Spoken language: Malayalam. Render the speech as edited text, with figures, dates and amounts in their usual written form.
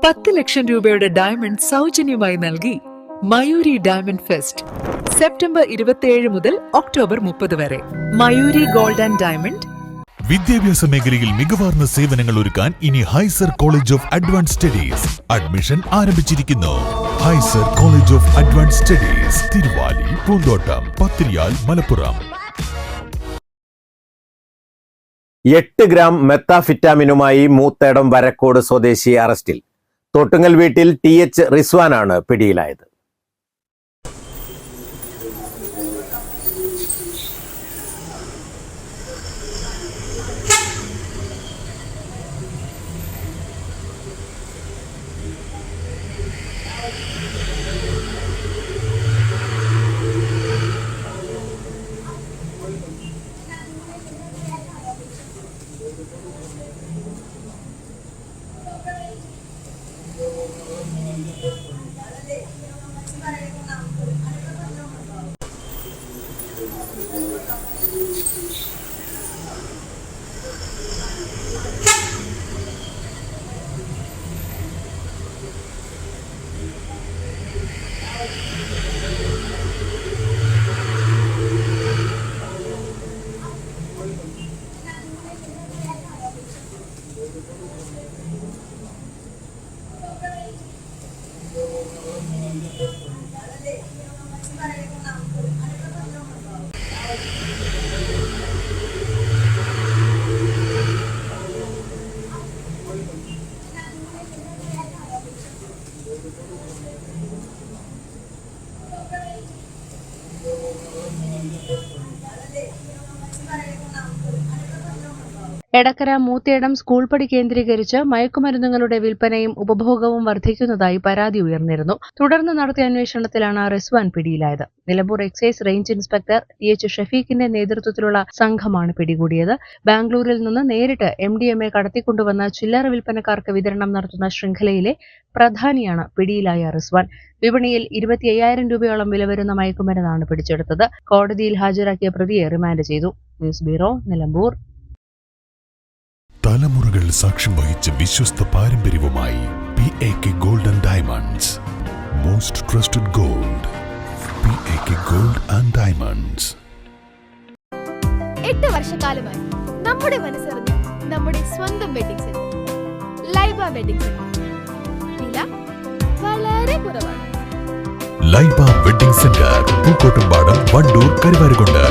10 ലക്ഷം രൂപയുടെ ഡയമണ്ട് സൗജന്യമായി നൽകി മയൂരി ഡയമണ്ട് ഫെസ്റ്റ് സെപ്റ്റംബർ 27 മുതൽ ഒക്ടോബർ 30 വരെ. Mayuri Gold and Diamond. വിദ്യാഭ്യാസ മേഖലയിൽ മികവാർന്ന സേവനങ്ങൾ ഒരുക്കാൻ ഇനി Hyzer College of Advanced Studies admission ആരംഭിച്ചിരിക്കുന്നു. Hyzer College of Advanced Studies, Thiruvali, Poonthottam, Pathiriyal, Malappuram. 8 gram മെത്താഫിറ്റാമിനുമായി മൂത്തേടം വരക്കോട് സ്വദേശി അറസ്റ്റിൽ. തോട്ടുങ്ങൽ വീട്ടിൽ TH റിസ്വാനാണ് പിടിയിലായത്. എടക്കര മൂത്തേടം സ്കൂൾ പടി കേന്ദ്രീകരിച്ച് മയക്കുമരുന്നുകളുടെ വിൽപ്പനയും ഉപഭോഗവും വർദ്ധിക്കുന്നതായി പരാതി ഉയർന്നിരുന്നു. തുടർന്ന് നടത്തിയ അന്വേഷണത്തിലാണ് റിസ്വാൻ പിടിയിലായത്. Nilambur excise range inspector TH ഷഫീഖിന്റെ നേതൃത്വത്തിലുള്ള സംഘമാണ് പിടികൂടിയത്. ബാംഗ്ലൂരിൽ നിന്ന് നേരിട്ട് MDMA കടത്തിക്കൊണ്ടുവന്ന ചില്ലറ വിൽപ്പനക്കാർക്ക് വിതരണം നടത്തുന്ന ശൃംഖലയിലെ പ്രധാനിയാണ് പിടിയിലായ റിസ്വാൻ. വിപണിയിൽ 25,000 രൂപയോളം വില വരുന്ന മയക്കുമരുന്നാണ് പിടിച്ചെടുത്തത്. കോടതിയിൽ ഹാജരാക്കിയ പ്രതിയെ റിമാൻഡ് ചെയ്തു. News bureau, Nilambur. തലമുറകൾ സാക്ഷ്യം വഹിച്ച വിശ്വസ്ത പാരമ്പര്യവുമായി PAK gold and diamonds. Most trusted gold. PAK gold and diamonds. 8 വർഷക്കാലമായി നമ്മുടെ മനസ്സറിഞ്ഞ നമ്മുടെ സ്വന്തം wedding centre Laiba wedding centre. വില വളരെ കുറവാണ്. Laiba wedding centre, Pookkottumpadam, Wandoor, Karuvarakundu.